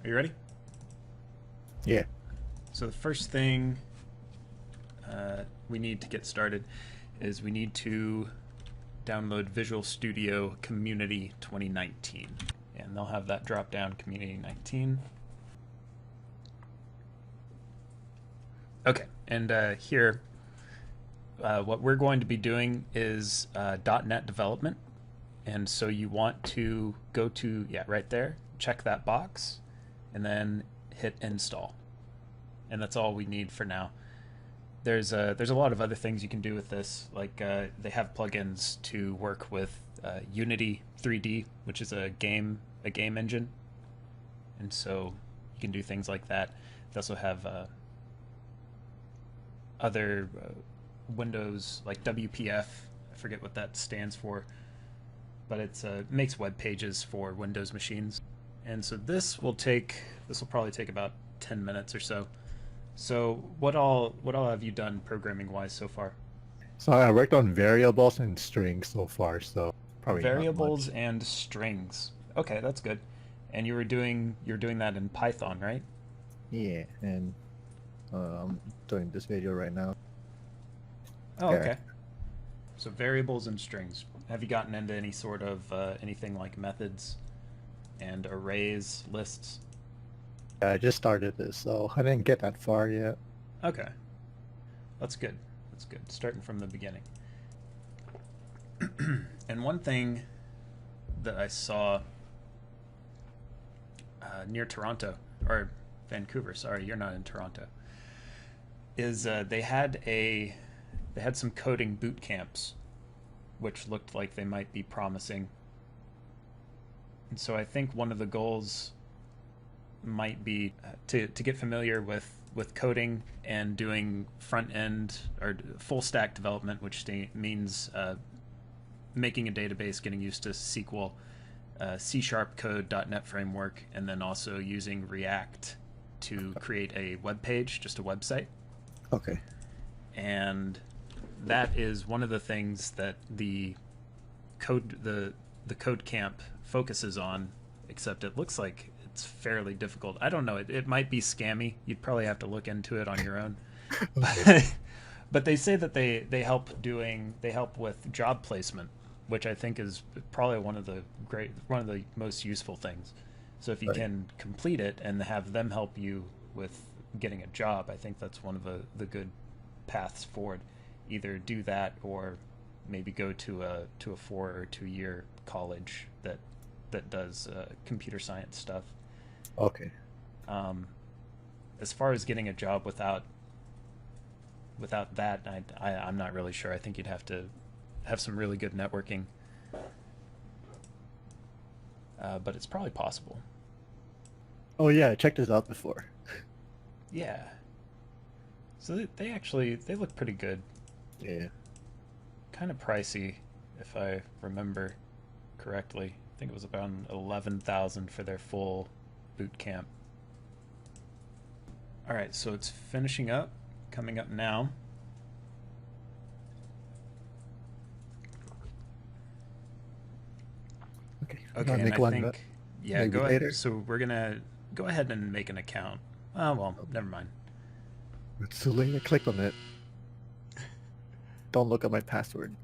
Are you ready? Yeah. So the first thing we need to get started is we need to download Visual Studio Community 2019. And they'll have that drop down Community 19. Okay, and here what we're going to be doing is .NET development. And so you want to go to, yeah, right there, check that box, and then hit install. And that's all we need for now. There's a lot of other things you can do with this, like they have plugins to work with Unity 3D, which is a game engine, and so you can do things like that. They also have other Windows, like WPF. I forget what that stands for, but it makes web pages for Windows machines. And so this will probably take about 10 minutes or so. So what all have you done programming wise so far? So I worked on variables and strings so far, so probably not Variables much. and strings. Okay, that's good. And you're doing that in Python, right? Yeah, and I'm doing this video right now. Oh, Yeah. okay. So variables and strings. Have you gotten into any sort of anything like methods and arrays, lists? I just started this, so I didn't get that far yet. Okay, that's good. That's good. Starting from the beginning. And one thing that I saw near Toronto, or Vancouver, sorry, you're not in Toronto, is they had some coding boot camps, which looked like they might be promising. And so I think one of the goals might be to get familiar with coding and doing front end or full stack development, which means making a database, getting used to SQL, C# code, .NET framework, and then also using React to create a web page, just a website. Okay. And that is one of the things that the code camp focuses on, except it looks like it's fairly difficult. I don't know, it might be scammy. You'd probably have to look into it on your own. Okay. But they say that they help with job placement, which I think is probably one of the most useful things. So if you Right. can complete it and have them help you with getting a job, I think that's one of the good paths forward. Either do that or maybe go to a 4 or 2 year college that does computer science stuff. Okay. As far as getting a job without that, I'm not really sure. I think you'd have to have some really good networking, but it's probably possible. Oh yeah, I checked this out before. Yeah. So they look pretty good. Yeah. Kind of pricey, if I remember correctly. I think it was about 11,000 for their full boot camp. All right, so it's finishing up, coming up now. Okay. Okay, I'll and make I one think, yeah, maybe go ahead. later. So we're gonna go ahead and make an account. Oh well, never mind. It's too late. I clicked on it. Don't look at my password.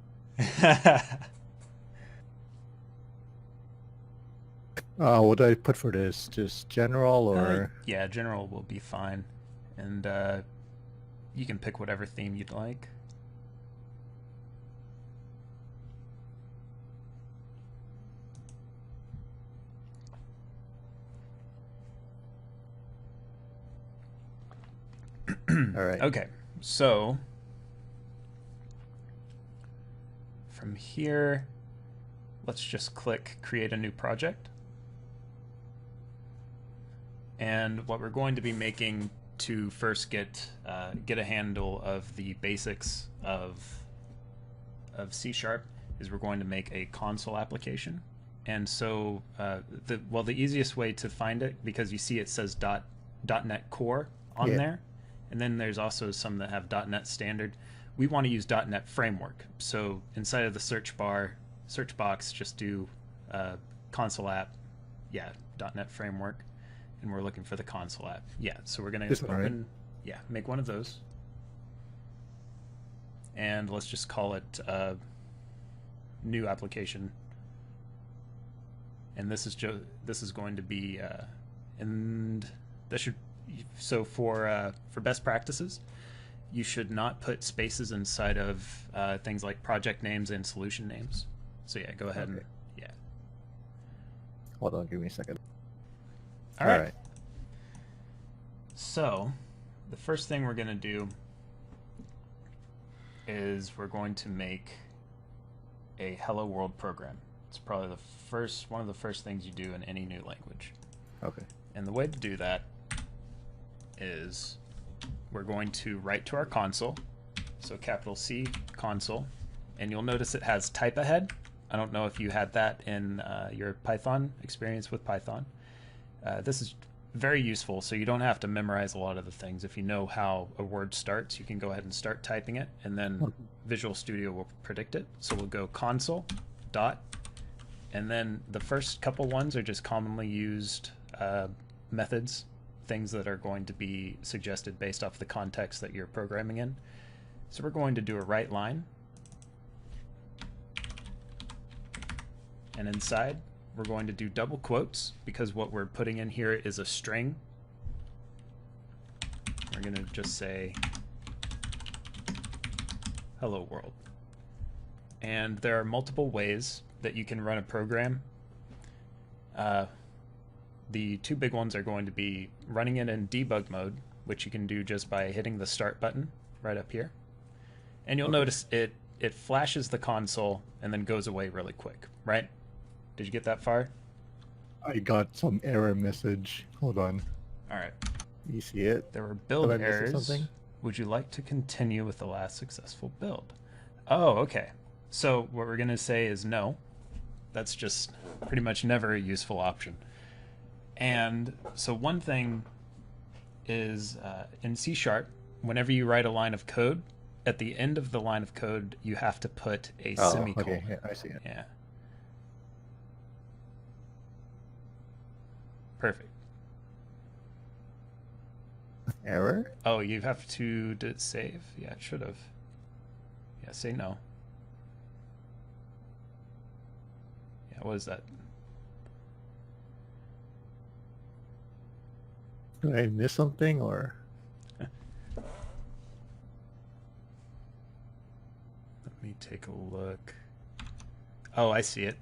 What do I put for this? Just general or? Yeah, general will be fine, and you can pick whatever theme you'd like. All right. Okay, so from here, let's just click create a new project. And what we're going to be making to first get a handle of the basics of C# is we're going to make a console application. And so the easiest way to find it, because you see it says .NET Core on Yeah. there, and then there's also some that have .NET Standard. We want to use .NET Framework. So inside of the search box, just do console app, yeah, .NET Framework. and we're looking for the console app. Yeah, so we're going This to one, right? open, yeah, make one of those. And let's just call it new application. And this is going to be and that should, so for best practices, you should not put spaces inside of things like project names and solution names. So yeah, go ahead and yeah. Hold on, give me a second. All right. So the first thing we're going to do is we're going to make a Hello World program. It's probably one of the first things you do in any new language. Okay. And the way to do that is we're going to write to our console. So capital C, console. And you'll notice it has type ahead. I don't know if you had that in your Python experience with Python. This is very useful, so you don't have to memorize a lot of the things. If you know how a word starts, you can go ahead and start typing it, and then Visual Studio will predict it. So we'll go console dot, and then the first couple ones are just commonly used methods, things that are going to be suggested based off the context that you're programming in. So we're going to do a write line, and inside we're going to do double quotes because what we're putting in here is a string. We're going to just say hello world. And there are multiple ways that you can run a program. The two big ones are going to be running it in debug mode, which you can do just by hitting the start button right up here. And you'll notice it flashes the console and then goes away really quick, right? Did you get that far? I got some error message. Hold on. All right. You see it? There were build Am I missing errors. something? Would you like to continue with the last successful build? Oh, okay. So what we're going to say is no. That's just pretty much never a useful option. And so one thing is in C#, whenever you write a line of code, at the end of the line of code, you have to put a semicolon. Okay, yeah, I see it. Yeah. Perfect. Error? Oh, you have to save? Yeah, it should have. Yeah, say no. Yeah, what is that? Did I miss something or? Let me take a look. Oh, I see it.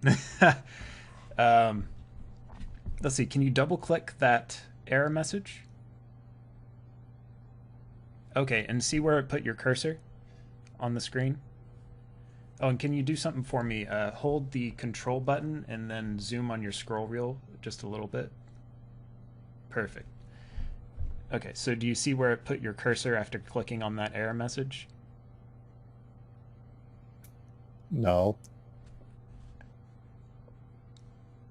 Let's see, can you double click that error message? Okay, and see where it put your cursor on the screen? Oh, and can you do something for me? Hold the control button and then zoom on your scroll wheel just a little bit. Perfect. Okay, so do you see where it put your cursor after clicking on that error message? No.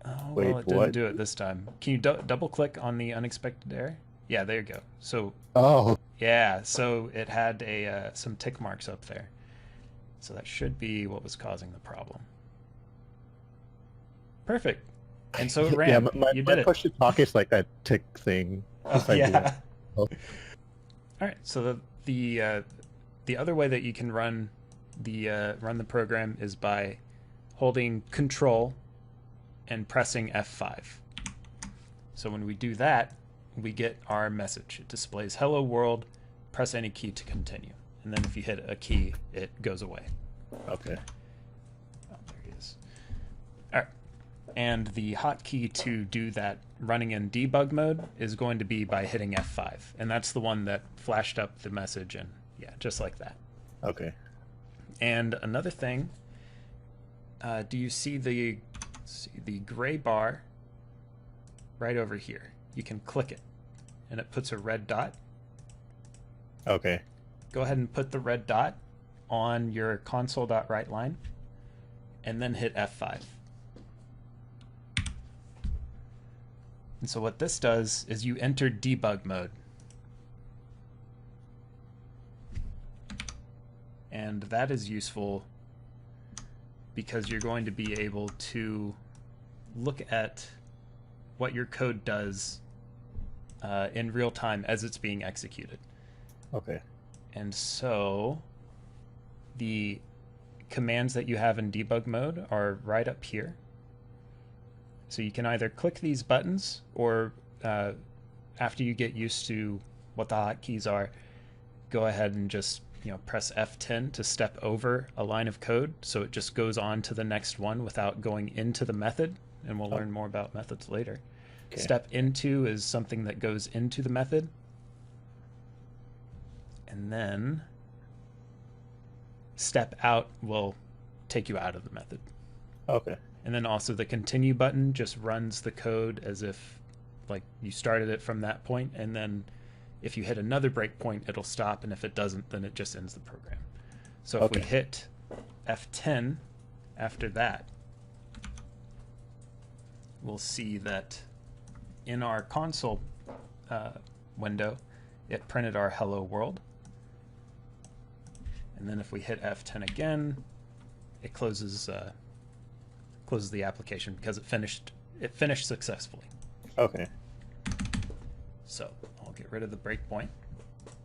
Oh, Wait, well, it didn't what? do it this time. Can you double click on the unexpected error? Yeah, there you go. So, Oh. yeah, so it had some tick marks up there. So that should be what was causing the problem. Perfect. And so it ran. Yeah, You my did it. push to talk is like that tick thing. Oh, Like, yeah. oh. All right. So the other way that you can run the program is by holding Control and pressing F5. So when we do that, we get our message. It displays "Hello World." Press any key to continue, and then if you hit a key, it goes away. Okay. Oh, there he is. All right. And the hotkey to do that running in debug mode is going to be by hitting F5. And that's the one that flashed up the message, and yeah, just like that. Okay. And another thing, do you see the gray bar right over here? You can click it, and it puts a red dot. Okay. Go ahead and put the red dot on your console.writeLine, and then hit F5. And so what this does is you enter debug mode. And that is useful because you're going to be able to look at what your code does in real time as it's being executed. Okay. And so the commands that you have in debug mode are right up here. So you can either click these buttons, or after you get used to what the hotkeys are, go ahead and just press F10 to step over a line of code, so it just goes on to the next one without going into the method, and we'll learn more about methods later. Okay. Step into is something that goes into the method, and then step out will take you out of the method. Okay. And then also the continue button just runs the code as if like you started it from that point, and then if you hit another breakpoint, it'll stop, and if it doesn't, then it just ends the program. So if we hit F10 after that, we'll see that in our console window, it printed our hello world. And then if we hit F10 again, it closes the application because it finished successfully. Okay. So I'll get rid of the breakpoint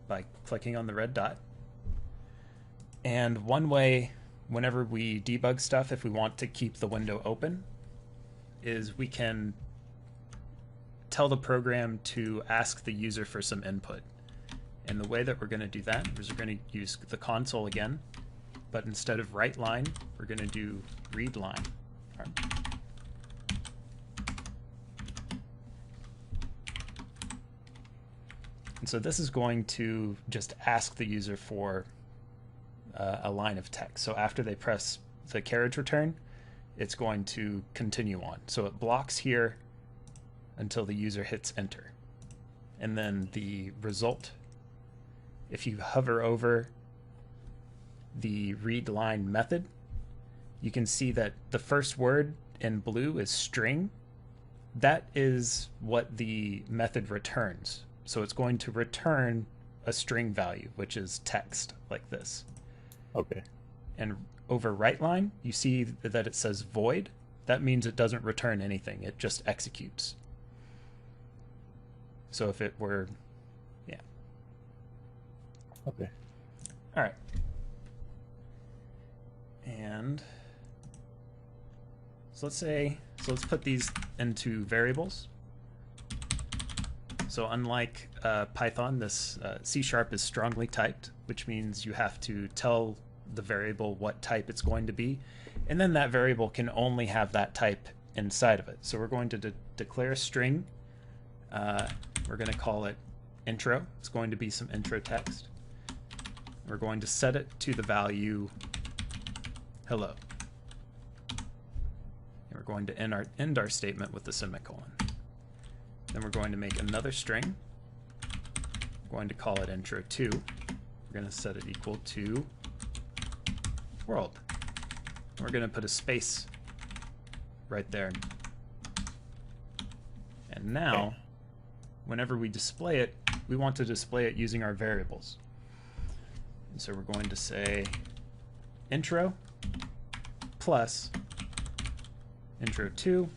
by clicking on the red dot. And one way, whenever we debug stuff, if we want to keep the window open, is we can tell the program to ask the user for some input. And the way that we're going to do that is we're going to use the console again, but instead of write line, we're going to do read line. And so this is going to just ask the user for a line of text. So after they press the carriage return, it's going to continue on. So it blocks here until the user hits enter. And then the result, if you hover over the read line method, you can see that the first word in blue is string. That is what the method returns. So it's going to return a string value, which is text like this. Okay. And over write line, you see that it says void. That means it doesn't return anything. It just executes. So if it were, yeah. Okay. All right. And so let's put these into variables. So unlike Python, this C# is strongly typed, which means you have to tell the variable what type it's going to be, and then that variable can only have that type inside of it. So we're going to declare a string. We're going to call it intro. It's going to be some intro text. We're going to set it to the value hello. And we're going to end our statement with the semicolon. Then we're going to make another string. We're going to call it intro2. We're going to set it equal to world. And we're going to put a space right there. And now, whenever we display it, we want to display it using our variables. And so we're going to say intro plus intro2.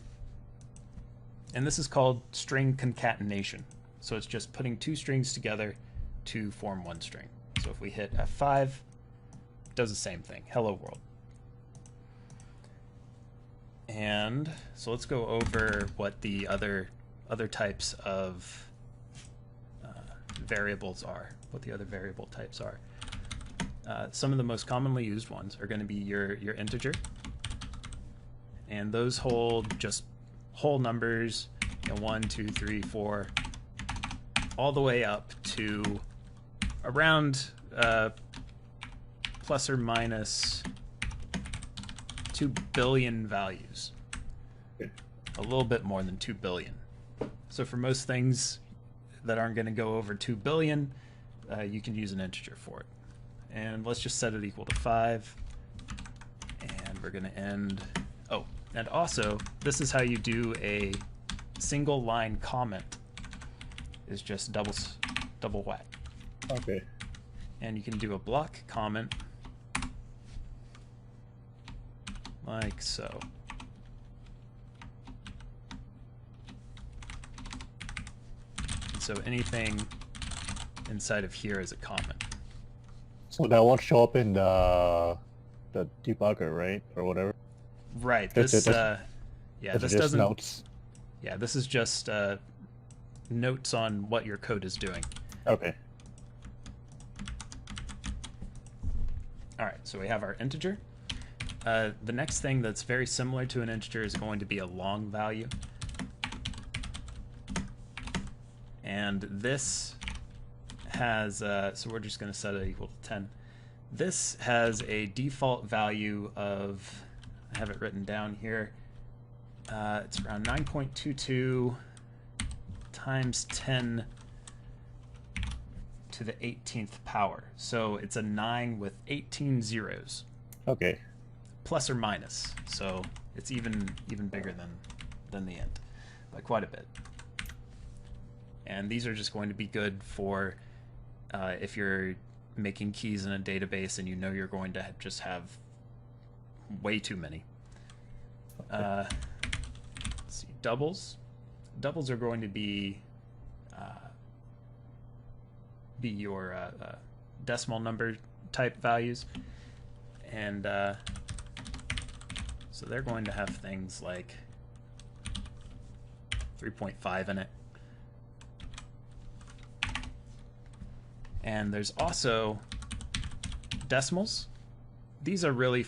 And this is called string concatenation. So it's just putting two strings together to form one string. So if we hit F5, it does the same thing. Hello world. And so let's go over what the other types of variables are, what the other variable types are. Some of the most commonly used ones are going to be your integer. And those hold just whole numbers, 1, 2, 3, 4, all the way up to around plus or minus 2 billion values. A little bit more than 2 billion. So for most things that aren't going to go over 2 billion, you can use an integer for it. And let's just set it equal to 5. And we're going to end... Oh, and also, this is how you do a single line comment, is just double whack. Okay. And you can do a block comment like so. So anything inside of here is a comment. So that won't show up in the debugger, right, or whatever. Right. This This yeah, this just doesn't. notes. Yeah, this is just notes on what your code is doing. Okay. All right. So we have our integer. The next thing that's very similar to an integer is going to be a long value. And this has, so we're just going to set it equal to 10. This has a default value of, I have it written down here, it's around 9.22 times 10 to the 18th power. So it's a 9 with 18 zeros. Okay. Plus or minus, so it's even bigger than the int by quite a bit. And these are just going to be good for if you're making keys in a database and you know you're going to just have way too many. Okay. Let's see, doubles. Doubles are going to be your decimal number type values, and so they're going to have things like 3.5 in it. And there's also decimals. These are really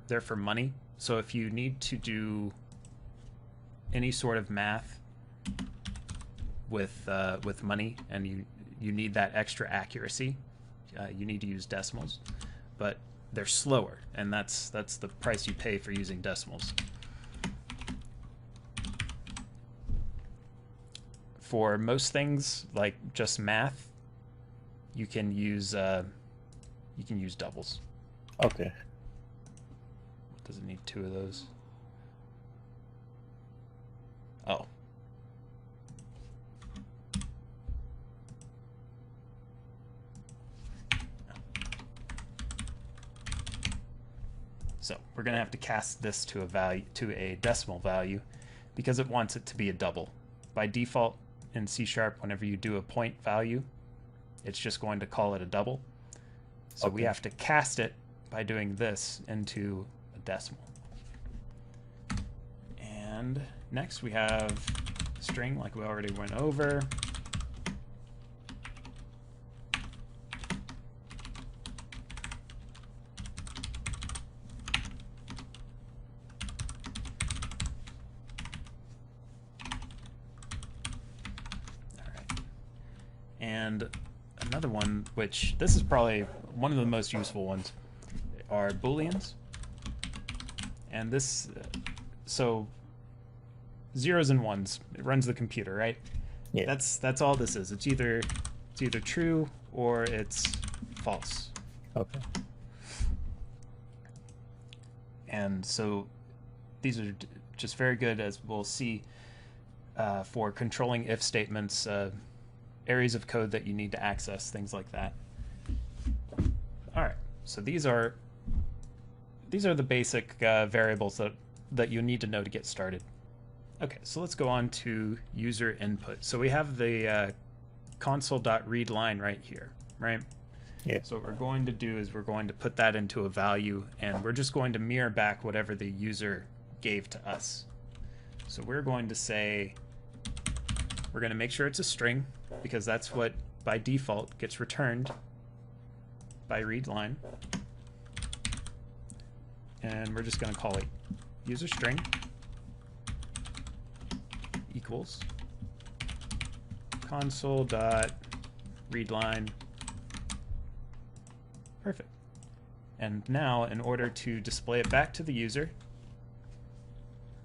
they're for money. So if you need to do any sort of math with money and you need that extra accuracy, you need to use decimals. But they're slower, and that's the price you pay for using decimals. For most things, like just math, you can use doubles. Okay. Does it need 2 of those? Oh. So we're going to have to cast this to a decimal value because it wants it to be a double. By default in C#, whenever you do a point value, it's just going to call it a double. So we have to cast it by doing this into a decimal. And next we have string, like we already went over. And another one, which this is probably one of the most useful ones, are booleans. And this, so zeros and ones, it runs the computer, right? Yeah. That's all this is. It's either true or it's false. Okay. And so these are just very good, as we'll see, for controlling if statements, areas of code that you need to access, things like that. All right, so these are the basic variables that you need to know to get started. Okay, so let's go on to user input. So we have the console.readLine right here, right? Yeah. So what we're going to do is we're going to put that into a value, and we're just going to mirror back whatever the user gave to us. So we're going to say, we're going to make sure it's a string, because that's what by default gets returned by readLine. And we're just going to call it user string equals console.readLine. Perfect. And now, in order to display it back to the user,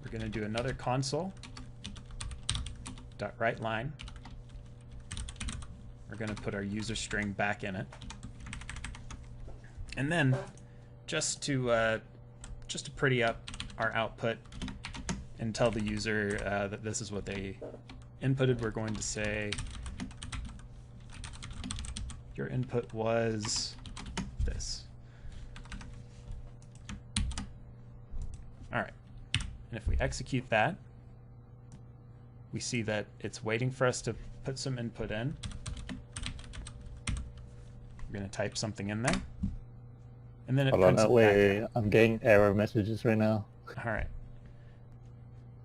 we're going to do another console.writeLine. We're going to put our user string back in it. And then, just to pretty up our output and tell the user that this is what they inputted, we're going to say your input was this. All right. And if we execute that, we see that it's waiting for us to put some input in. We're going to type something in there. And then it Hold on, prints it back wait, out. I'm getting error messages right now. All right.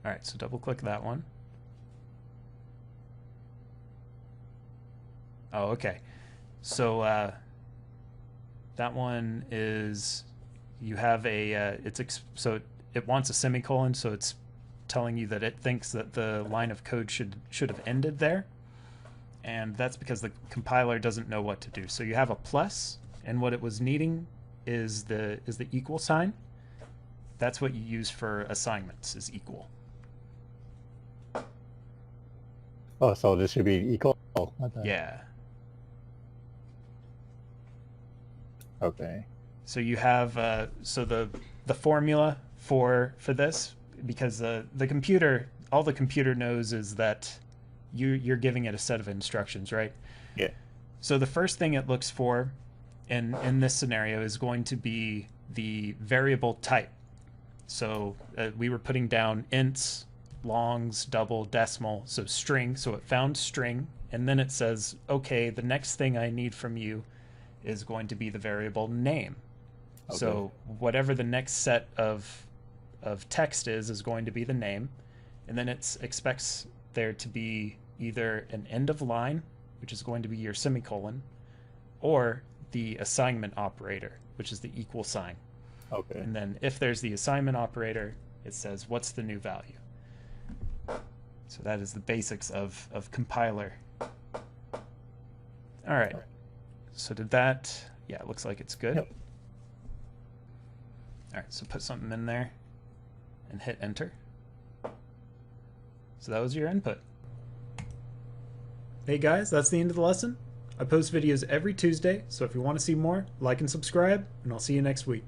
All right, so double click that one. Oh, okay. So that one is, you have a, so it wants a semicolon, so it's telling you that it thinks that the line of code should have ended there. And that's because the compiler doesn't know what to do. So you have a plus, and what it was needing is the equal sign. That's what you use for assignments, is equal. Oh, so this should be equal? Oh, Yeah. Okay. So you have so the formula for this, because the computer, all the computer knows is that you're giving it a set of instructions, right? Yeah. So the first thing it looks for in this scenario is going to be the variable type. So we were putting down ints, longs, double, decimal, so string. So it found string, and then it says, okay, the next thing I need from you is going to be the variable name. Okay. So whatever the next set of text is going to be the name, and then it expects there to be either an end of line, which is going to be your semicolon, or the assignment operator, which is the equal sign. Okay. And then if there's the assignment operator, it says what's the new value. So that is the basics of compiler. All right. So did that? Yeah, it looks like it's good. Yep. All right, so put something in there and hit enter. So that was your input. Hey guys, that's the end of the lesson. I post videos every Tuesday, so if you want to see more, like and subscribe, and I'll see you next week.